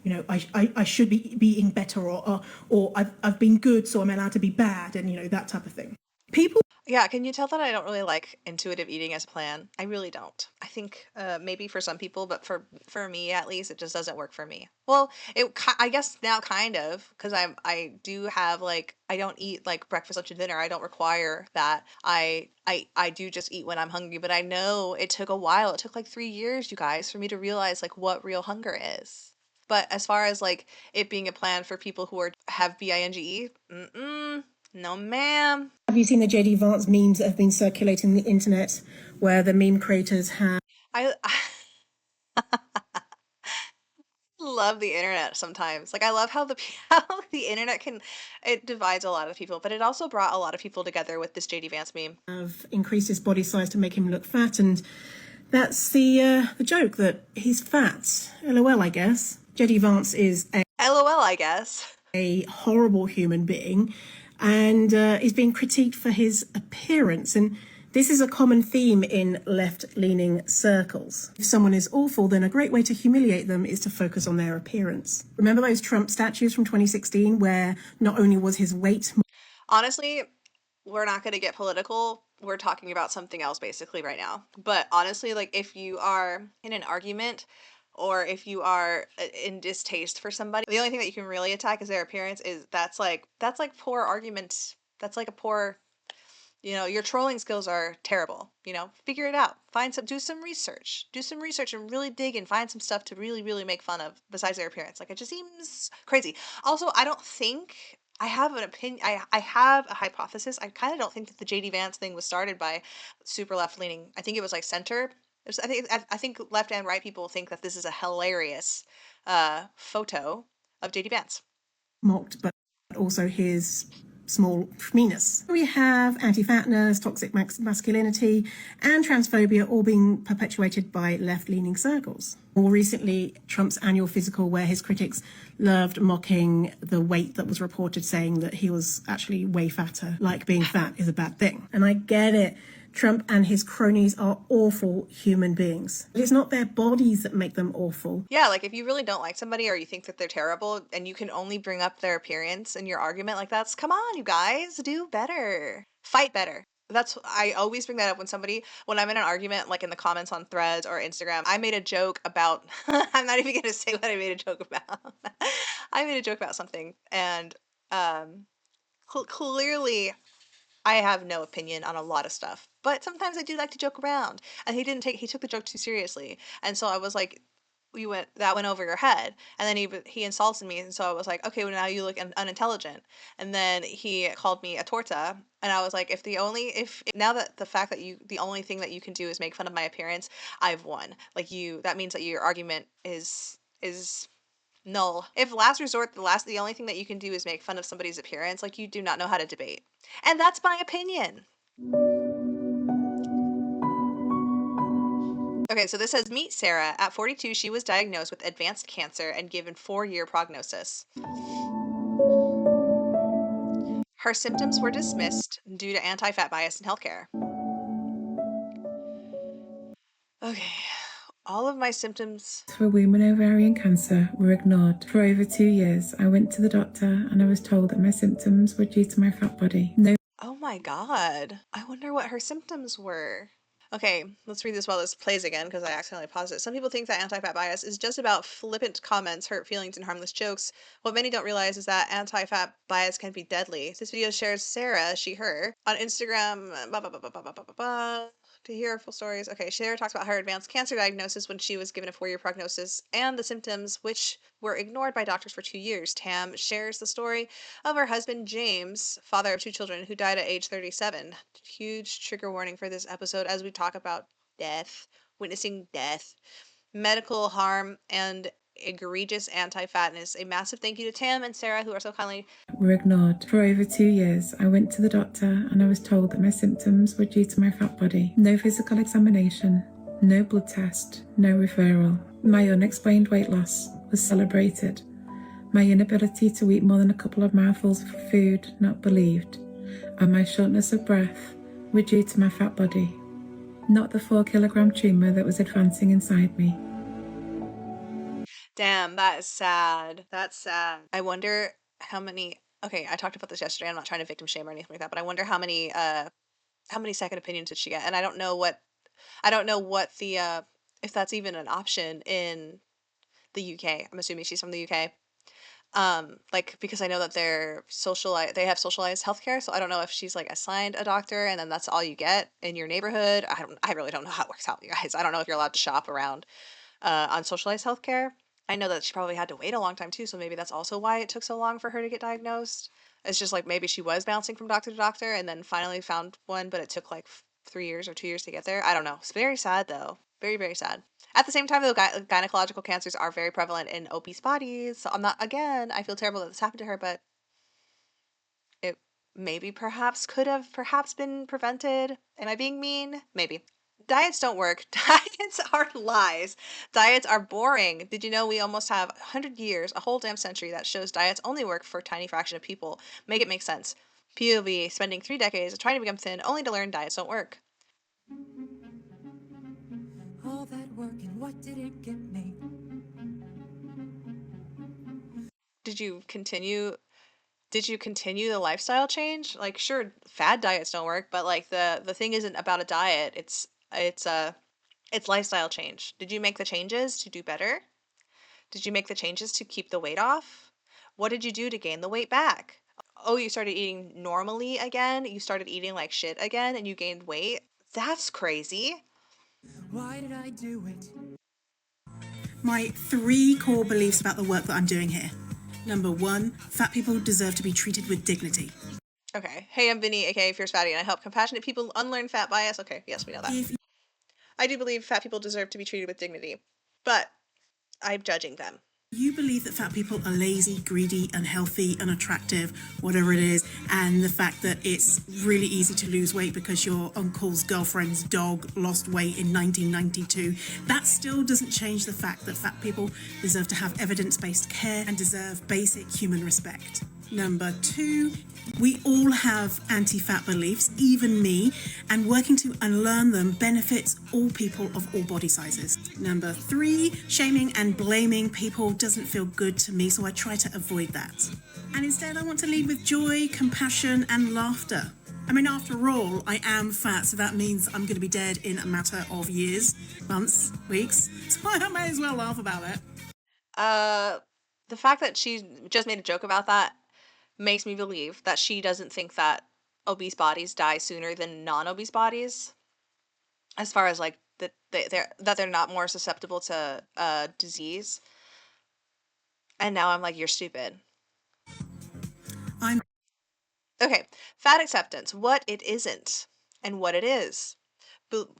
I should be eating better, or I've been good, so I'm allowed to be bad, and that type of thing. People. Yeah, can you tell that I don't really like intuitive eating as a plan? I really don't. I think maybe for some people, but for me at least, it just doesn't work for me. Well, I guess now kind of because I do have like I don't eat like breakfast, lunch, and dinner. I don't require that. I do just eat when I'm hungry. But I know it took a while. It took like 3 years, you guys, for me to realize like what real hunger is. But as far as like it being a plan for people who have binge, no, ma'am. Have you seen the JD Vance memes that have been circulating the internet, where the meme creators have? I love the internet sometimes. Like I love how how the internet it divides a lot of people, but it also brought a lot of people together with this JD Vance meme. Have increased his body size to make him look fat, and that's the joke that he's fat. LOL, I guess. JD Vance is LOL, I guess. A horrible human being, and is being critiqued for his appearance. And this is a common theme in left-leaning circles. If someone is awful, then a great way to humiliate them is to focus on their appearance. Remember those Trump statues from 2016 where not only was his weight... Honestly, we're not going to get political. We're talking about something else basically right now. But honestly, like if you are in an argument or if you are in distaste for somebody, the only thing that you can really attack is their appearance. That's like poor argument. That's like a poor... your trolling skills are terrible. Figure it out. Do some research. Do some research and really dig and find some stuff to really, really make fun of besides their appearance. Like, it just seems crazy. Also, I don't think I have an opinion. I have a hypothesis. I kind of don't think that the JD Vance thing was started by super left leaning. I think it was like center. I think left and right people think that this is a hilarious photo of JD Vance. Mocked, but also his small meanness. We have anti-fatness, toxic masculinity, and transphobia all being perpetuated by left-leaning circles. More recently, Trump's annual physical, where his critics loved mocking the weight that was reported, saying that he was actually way fatter, like being fat is a bad thing. And I get it. Trump and his cronies are awful human beings. But it's not their bodies that make them awful. Yeah, like if you really don't like somebody or you think that they're terrible and you can only bring up their appearance in your argument, like come on, you guys, do better. Fight better. I always bring that up when I'm in an argument, like in the comments on Threads or Instagram. I made a joke about, I'm not even going to say what I made a joke about. I made a joke about something and clearly I have no opinion on a lot of stuff, but sometimes I do like to joke around. And he took the joke too seriously. And so I was like, that went over your head. And then he insulted me. And so I was like, okay, well now you look unintelligent. And then he called me a torta. And I was like, now that the fact that the only thing that you can do is make fun of my appearance, I've won. Like that means that your argument is null. If last resort, the only thing that you can do is make fun of somebody's appearance, like you do not know how to debate. And that's my opinion. Okay, so this says, meet Sarah. At 42, she was diagnosed with advanced cancer and given 4-year prognosis. Her symptoms were dismissed due to anti-fat bias in healthcare. Okay. All of my symptoms for women with ovarian cancer were ignored. For over 2 years, I went to the doctor and I was told that my symptoms were due to my fat body. Oh my god. I wonder what her symptoms were. Okay, let's read this while this plays again because I accidentally paused it. Some people think that anti-fat bias is just about flippant comments, hurt feelings, and harmless jokes. What many don't realize is that anti-fat bias can be deadly. This video shares Sarah, she, her, on Instagram. To hear full stories. Okay, Sarah talks about her advanced cancer diagnosis when she was given a 4-year prognosis and the symptoms which were ignored by doctors for 2 years. Tam shares the story of her husband, James, father of 2 children, who died at age 37. Huge trigger warning for this episode as we talk about death. witnessing death, medical harm, and egregious anti-fatness. A massive thank you to Tam and Sarah, who are so kindly Were ignored. For over 2 years, I went to the doctor and I was told that my symptoms were due to my fat body. No physical examination, no blood test, no referral. My unexplained weight loss was celebrated. My inability to eat more than a couple of mouthfuls of food not believed. And my shortness of breath were due to my fat body, not the 4-kilogram tumour that was advancing inside me. Damn, that is sad. That's sad. I wonder how many. Okay, I talked about this yesterday. I'm not trying to victim shame or anything like that, but I wonder how many second opinions did she get? And I don't know what the if that's even an option in the UK. I'm assuming she's from the UK. Like because I know that they have socialized healthcare, so I don't know if she's like assigned a doctor and then that's all you get in your neighborhood. I really don't know how it works out, you guys. I don't know if you're allowed to shop around on socialized healthcare. I know that she probably had to wait a long time too, so maybe that's also why it took so long for her to get diagnosed. It's just like maybe she was bouncing from doctor to doctor and then finally found one, but it took like 3 years or 2 years to get there. I don't know. It's very sad though. Very, very sad. At the same time, though, gynecological cancers are very prevalent in obese bodies. So I'm not, again, I feel terrible that this happened to her, but it maybe could have perhaps been prevented. Am I being mean? Maybe. Diets don't work. Diets are lies. Diets are boring. Did you know we almost have 100 years, a whole damn century, that shows diets only work for a tiny fraction of people? Make it make sense. POV, spending 3 decades trying to become thin only to learn diets don't work. All that work and what did it get me? Did you continue the lifestyle change? Like, sure, fad diets don't work, but like the thing isn't about a diet. It's lifestyle change. Did you make the changes to do better? Did you make the changes to keep the weight off? What did you do to gain the weight back? Oh, you started eating normally again? You started eating like shit again and you gained weight? That's crazy. Why did I do it? My 3 core beliefs about the work that I'm doing here. Number 1, fat people deserve to be treated with dignity. Okay. Hey, I'm Vinny, aka Fierce Fatty, and I help compassionate people unlearn fat bias. Okay, yes, we know that. I do believe fat people deserve to be treated with dignity, but I'm judging them. You believe that fat people are lazy, greedy, unhealthy, unattractive, whatever it is, and the fact that it's really easy to lose weight because your uncle's girlfriend's dog lost weight in 1992, that still doesn't change the fact that fat people deserve to have evidence-based care and deserve basic human respect. Number 2, we all have anti-fat beliefs, even me, and working to unlearn them benefits all people of all body sizes. Number 3, shaming and blaming people doesn't feel good to me, so I try to avoid that. And instead, I want to lead with joy, compassion, and laughter. I mean, after all, I am fat, so that means I'm going to be dead in a matter of years, months, weeks, so I may as well laugh about it. The fact that she just made a joke about that makes me believe that she doesn't think that obese bodies die sooner than non-obese bodies, as far as like that they're not more susceptible to disease. And now I'm like, you're stupid. Okay, fat acceptance, what it isn't and what it is.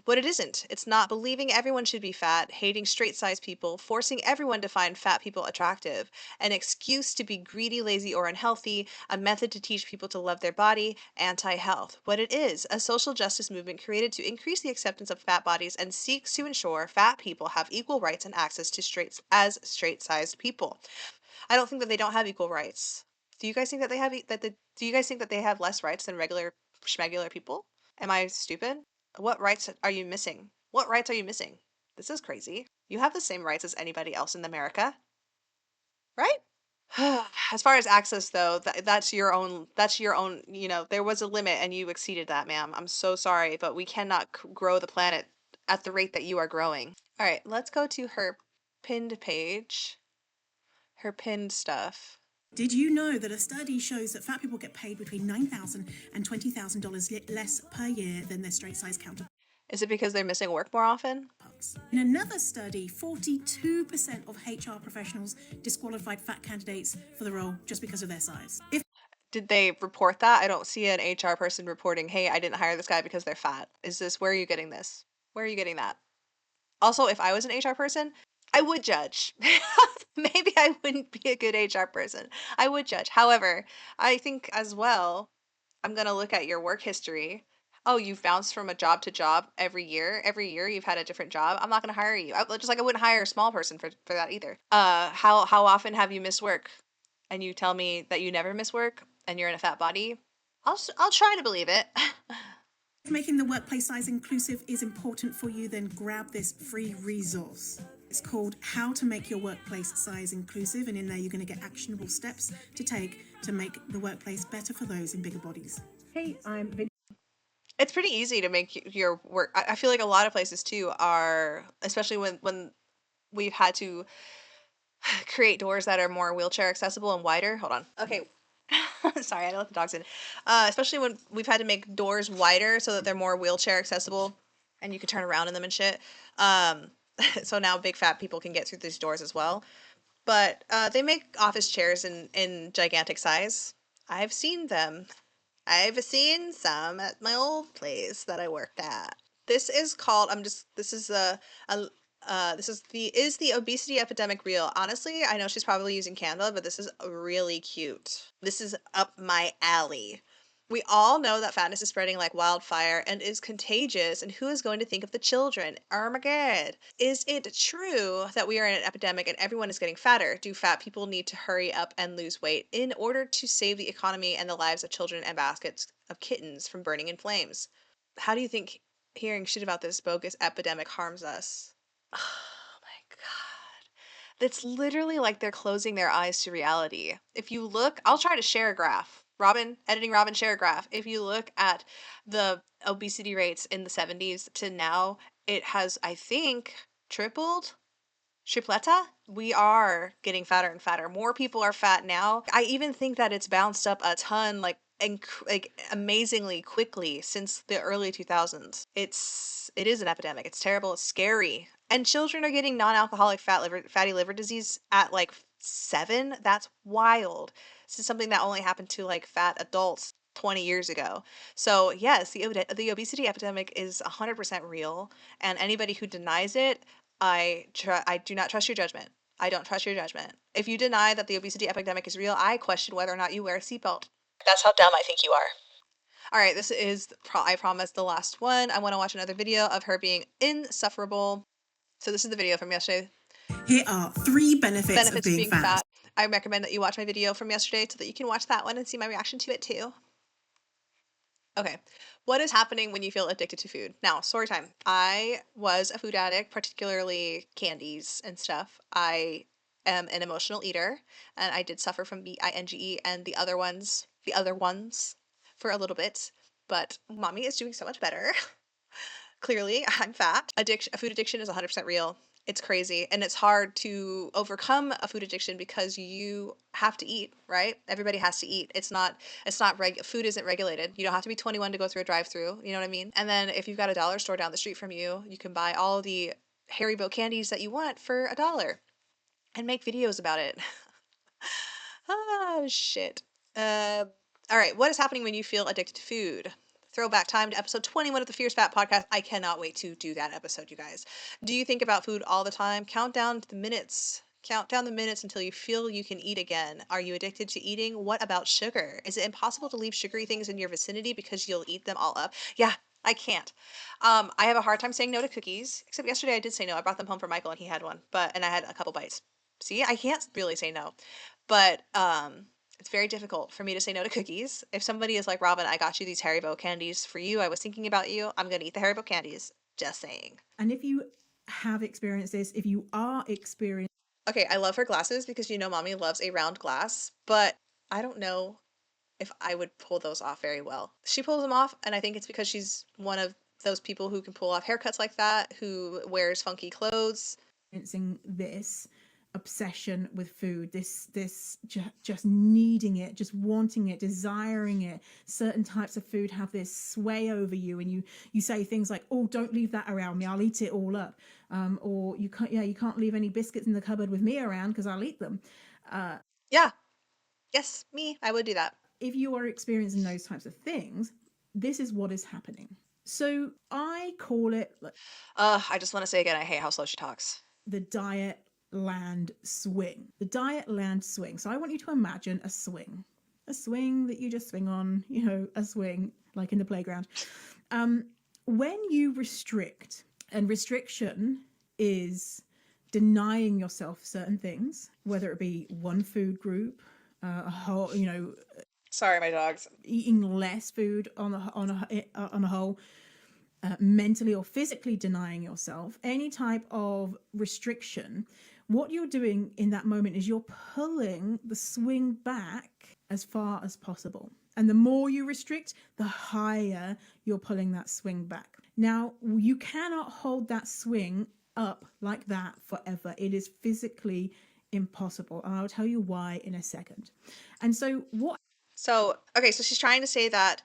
What it isn't. It's not believing everyone should be fat, hating straight-sized people, forcing everyone to find fat people attractive, an excuse to be greedy, lazy, or unhealthy, a method to teach people to love their body, anti-health. What it is, a social justice movement created to increase the acceptance of fat bodies and seeks to ensure fat people have equal rights and access to straight-sized people. I don't think that they don't have equal rights. Do you guys think that they have do you guys think that they have less rights than regular schmegular people? Am I stupid? What rights are you missing? What rights are you missing? This is crazy. You have the same rights as anybody else in America. Right? As far as access though, that's your own, you know, there was a limit and you exceeded that, ma'am. I'm so sorry, but we cannot grow the planet at the rate that you are growing. All right, let's go to her pinned page. Her pinned stuff. Did you know that a study shows that fat people get paid between $9,000 and $20,000 less per year than their straight-size counterparts? Is it because they're missing work more often? In another study, 42% of HR professionals disqualified fat candidates for the role just because of their size. Did they report that? I don't see an HR person reporting, hey, I didn't hire this guy because they're fat. Where are you getting this? Where are you getting that? Also, if I was an HR person, I would judge. Maybe I wouldn't be a good HR person. I would judge. However, I think as well, I'm going to look at your work history. Oh, you've bounced from a job to job every year. Every year you've had a different job. I'm not going to hire you. Just like I wouldn't hire a small person for that either. How often have you missed work? And you tell me that you never miss work and you're in a fat body? I'll try to believe it. If making the workplace size inclusive is important for you, then grab this free resource. It's called How to Make Your Workplace Size Inclusive, and in there you're going to get actionable steps to take to make the workplace better for those in bigger bodies. Hey, I'm Vin. It's pretty easy to make your work. I feel like a lot of places too are, especially when we've had to create doors that are more wheelchair accessible and wider. Hold on. Okay. Sorry, I let the dogs in. Especially when we've had to make doors wider so that they're more wheelchair accessible and you can turn around in them and shit. So now big fat people can get through these doors as well. But they make office chairs in gigantic size. I've seen them. I've seen some at my old place that I worked at. This is called. This is is the obesity epidemic real? Honestly, I know she's probably using Canva, but this is really cute. This is up my alley. We all know that fatness is spreading like wildfire and is contagious, and who is going to think of the children? Oh my god. Is it true that we are in an epidemic and everyone is getting fatter? Do fat people need to hurry up and lose weight in order to save the economy and the lives of children and baskets of kittens from burning in flames? How do you think hearing shit about this bogus epidemic harms us? Oh my god. It's literally like they're closing their eyes to reality. If you look, I'll try to share a graph. Editing Robin, share a graph. If you look at the obesity rates in the 70s to now, it has, I think, tripled. Tripleta? We are getting fatter and fatter. More people are fat now. I even think that it's bounced up a ton, like amazingly quickly since the early 2000s. It is an epidemic. It's terrible. It's scary. And children are getting non-alcoholic fatty liver disease at like 7. That's wild. This is something that only happened to like fat adults 20 years ago. So yes, the obesity epidemic is 100% real, and anybody who denies it, I do not trust your judgment. I don't trust your judgment. If you deny that the obesity epidemic is real, I question whether or not you wear a seatbelt. That's how dumb I think you are. All right, this is, I promise, the last one. I want to watch another video of her being insufferable. So this is the video from yesterday. Here are 3 benefits of being fat. I recommend that you watch my video from yesterday so that you can watch that one and see my reaction to it too. Okay, what is happening when you feel addicted to food? Now, story time. I was a food addict, particularly candies and stuff. I am an emotional eater, and I did suffer from binge and the other ones for a little bit, but mommy is doing so much better. Clearly, I'm fat. Food addiction is 100% real. It's crazy, and it's hard to overcome a food addiction because you have to eat, right? Everybody has to eat. Food isn't regulated. You don't have to be 21 to go through a drive-through, you know what I mean? And then if you've got a dollar store down the street from you, you can buy all the Haribo candies that you want for $1 and make videos about it. Oh, shit. All right, what is happening when you feel addicted to food? Throwback time to episode 21 of the Fierce Fat Podcast. I cannot wait to do that episode, you guys. Do you think about food all the time? Count down the minutes. Count down the minutes until you feel you can eat again. Are you addicted to eating? What about sugar? Is it impossible to leave sugary things in your vicinity because you'll eat them all up? Yeah, I can't. I have a hard time saying no to cookies, except yesterday I did say no. I brought them home for Michael and he had one, and I had a couple bites. See, I can't really say no. But it's very difficult for me to say no to cookies. If somebody is like, Robin, I got you these Haribo candies for you. I was thinking about you. I'm going to eat the Haribo candies. Just saying. And if you have experienced this, if you are experiencing... Okay, I love her glasses because mommy loves a round glass, but I don't know if I would pull those off very well. She pulls them off, and I think it's because she's one of those people who can pull off haircuts like that, who wears funky clothes. This obsession with food, just needing it, just wanting it, desiring it. Certain types of food have this sway over you, and you say things like, oh, don't leave that around me, I'll eat it all up. Or you can't leave any biscuits in the cupboard with me around because I'll eat them. Yes, me, I would do that. If you are experiencing those types of things, this is what is happening. So I call it I just want to say again, I hate how slow she talks. the diet land swing. The diet land swing. So I want you to imagine a swing. A swing that you just swing on, a swing like in the playground. When you restrict, and restriction is denying yourself certain things, whether it be one food group, a whole, Sorry, my dogs. eating less food on a whole, mentally or physically denying yourself, any type of restriction, what you're doing in that moment is you're pulling the swing back as far as possible. And the more you restrict, the higher you're pulling that swing back. Now, you cannot hold that swing up like that forever. It is physically impossible. And I'll tell you why in a second. And so what... So, okay, so she's trying to say that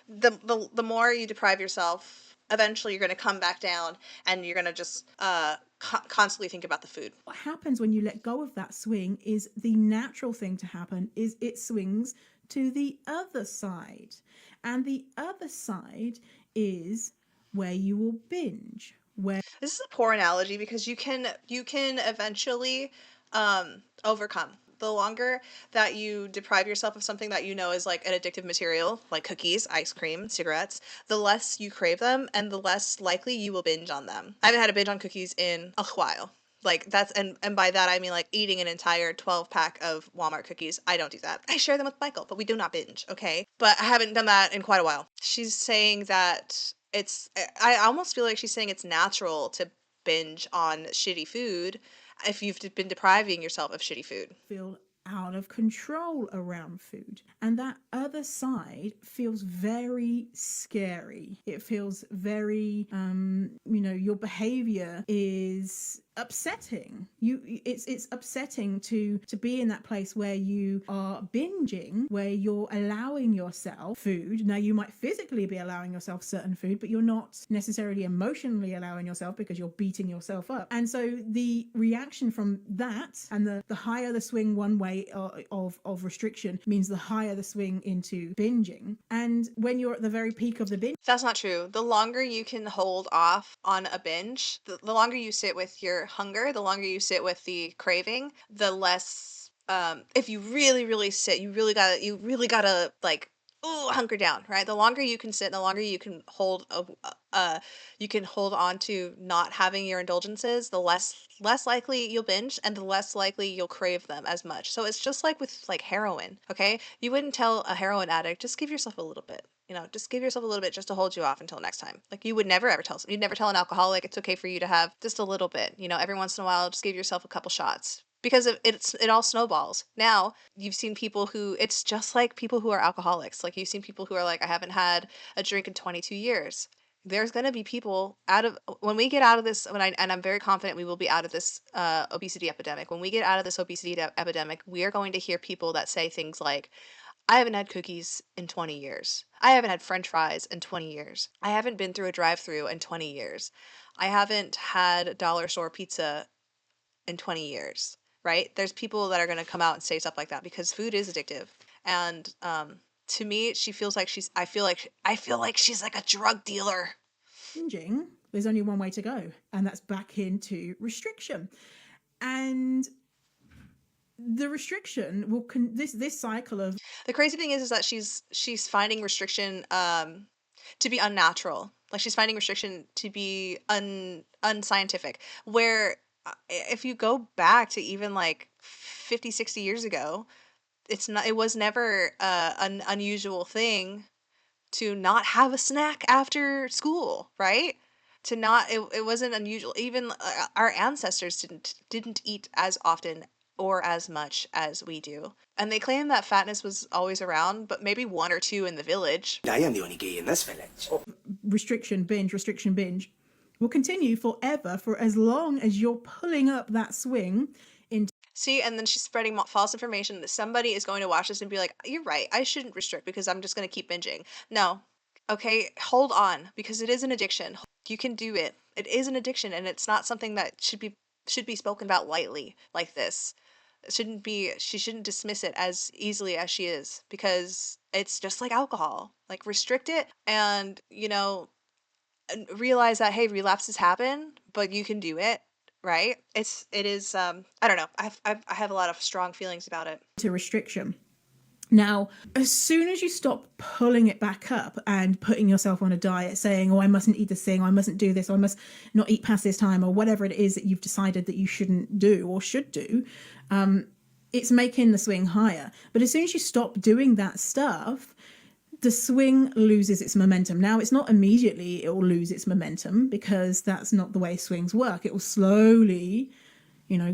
the more you deprive yourself, eventually you're going to come back down and you're going to just constantly think about the food. What happens when you let go of that swing is the natural thing to happen is it swings to the other side. And the other side is where you will binge. Where this is a poor analogy because you can eventually overcome. The longer that you deprive yourself of something that you know is like an addictive material, like cookies, ice cream, cigarettes, the less you crave them and the less likely you will binge on them. I haven't had a binge on cookies in a while. Like that's and by that I mean like eating an entire 12-pack of Walmart cookies. I don't do that. I share them with Michael, but we do not binge, okay? But I haven't done that in quite a while. She's saying that I almost feel like she's saying it's natural to binge on shitty food if you've been depriving yourself of shitty food. Feel out of control around food. And that other side feels very scary. It feels very, your behavior is upsetting. It's upsetting to be in that place where you are binging, where you're allowing yourself food. Now you might physically be allowing yourself certain food, but you're not necessarily emotionally allowing yourself because you're beating yourself up. And so the reaction from that and the higher the swing one way of restriction means the higher the swing into binging. And when you're at the very peak of the binge, that's not true. The longer you can hold off on a binge, the longer you sit with your hunger, the longer you sit with the craving, the less if you really sit, you really gotta like hunker down, right? The longer you can sit, the longer you can hold on to not having your indulgences, the less likely you'll binge and the less likely you'll crave them as much. So it's just like with like heroin, okay? You wouldn't tell a heroin addict, just give yourself a little bit. Just give yourself a little bit just to hold you off until next time. Like you would never ever you'd never tell an alcoholic it's okay for you to have just a little bit. Every once in a while, just give yourself a couple shots. Because it all snowballs. Now, you've seen people who, it's just like people who are alcoholics. Like you've seen people who are like, I haven't had a drink in 22 years. There's going to be people when we get out of this, and I'm very confident we will be out of this obesity epidemic. When we get out of this obesity epidemic, we are going to hear people that say things like, I haven't had cookies in 20 years. I haven't had French fries in 20 years. I haven't been through a drive-thru in 20 years. I haven't had dollar store pizza in 20 years, right? There's people that are going to come out and say stuff like that because food is addictive. And to me, she feels like I feel like she's like a drug dealer. Binging, there's only one way to go, and that's back into restriction. And the restriction will this cycle of... The crazy thing is that she's finding restriction to be unnatural. Like she's finding restriction to be unscientific. Where if you go back to even like 50, 60 years ago, it was never an unusual thing to not have a snack after school, right? It wasn't unusual. Even our ancestors didn't eat as often or as much as we do. And they claim that fatness was always around, but maybe one or two in the village. I am the only gay in this village. Restriction binge will continue forever for as long as you're pulling up that swing into... See, and then she's spreading false information that somebody is going to watch this and be like, you're right, I shouldn't restrict because I'm just going to keep binging. No. Okay, hold on, because it is an addiction. You can do it. It is an addiction, and it's not something that should be spoken about lightly like this. She shouldn't dismiss it as easily as she is, because it's just like alcohol. Like, restrict it, and, and realize that, hey, relapses happen, but you can do it, right? It is I don't know. I have a lot of strong feelings about it. To restriction. Now, as soon as you stop pulling it back up and putting yourself on a diet, saying, oh, I mustn't eat this thing, or I mustn't do this, or I must not eat past this time, or whatever it is that you've decided that you shouldn't do or should do, it's making the swing higher. But as soon as you stop doing that stuff, the swing loses its momentum. Now, it's not immediately it will lose its momentum, because that's not the way swings work. It will slowly,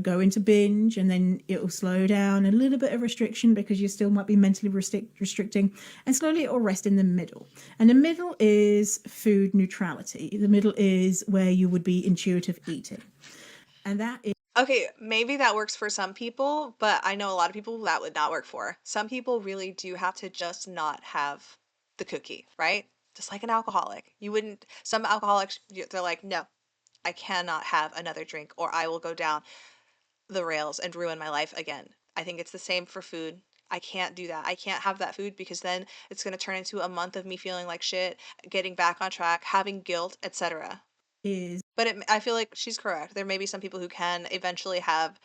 go into binge, and then it will slow down, a little bit of restriction because you still might be mentally restricting, and slowly it will rest in the middle. And the middle is food neutrality. The middle is where you would be intuitive eating. And that is... Okay, maybe that works for some people, but I know a lot of people that would not work for. Some people really do have to just not have the cookie, right? Just like an alcoholic. Some alcoholics, they're like, no, I cannot have another drink, or I will go down the rails and ruin my life again. I think it's the same for food. I can't do that. I can't have that food, because then it's going to turn into a month of me feeling like shit, getting back on track, having guilt, etc. But I feel like she's correct. There may be some people who can eventually have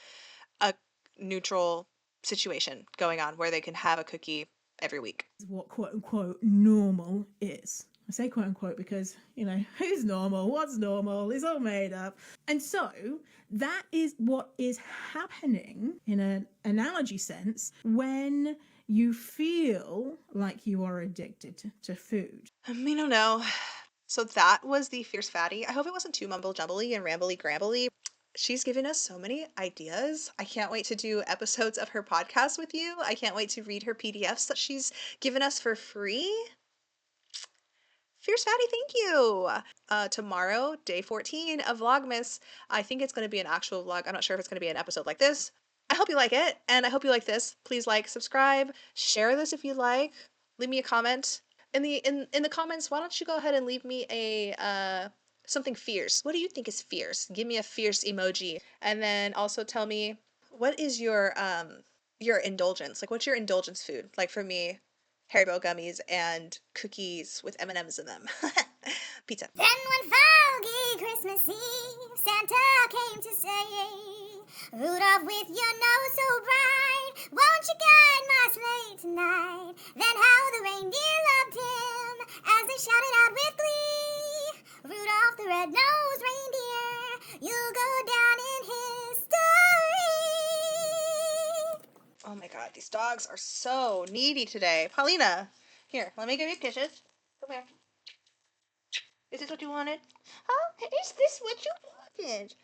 a neutral situation going on where they can have a cookie every week. What quote unquote normal is. I say quote unquote because, who's normal? What's normal? It's all made up. And so that is what is happening in an analogy sense when you feel like you are addicted to food. I don't know. So that was the Fierce Fatty. I hope it wasn't too mumble jumbly and rambly grambly. She's given us so many ideas. I can't wait to do episodes of her podcast with you. I can't wait to read her PDFs that she's given us for free. Fierce Fatty, thank you. Tomorrow, day 14 of Vlogmas. I think it's going to be an actual vlog. I'm not sure if it's going to be an episode like this. I hope you like it, and I hope you like this. Please like, subscribe, share this if you like. Leave me a comment. In the comments, why don't you go ahead and leave me a something fierce. What do you think is fierce? Give me a fierce emoji, and then also tell me, what is your indulgence? Like, what's your indulgence food? Like, for me, Haribo gummies and cookies with M&Ms in them. Pizza. Then one foggy Christmas Eve, Santa came to say, Rudolph, with your nose so bright, won't you guide my sleigh tonight? Then how the reindeer loved him as they shouted out with glee, Rudolph the red-nosed reindeer, you'll go down in history. Oh my god, these dogs are so needy today. Paulina, here, let me give you kisses. Come here. Is this what you wanted? Huh? Is this what you wanted?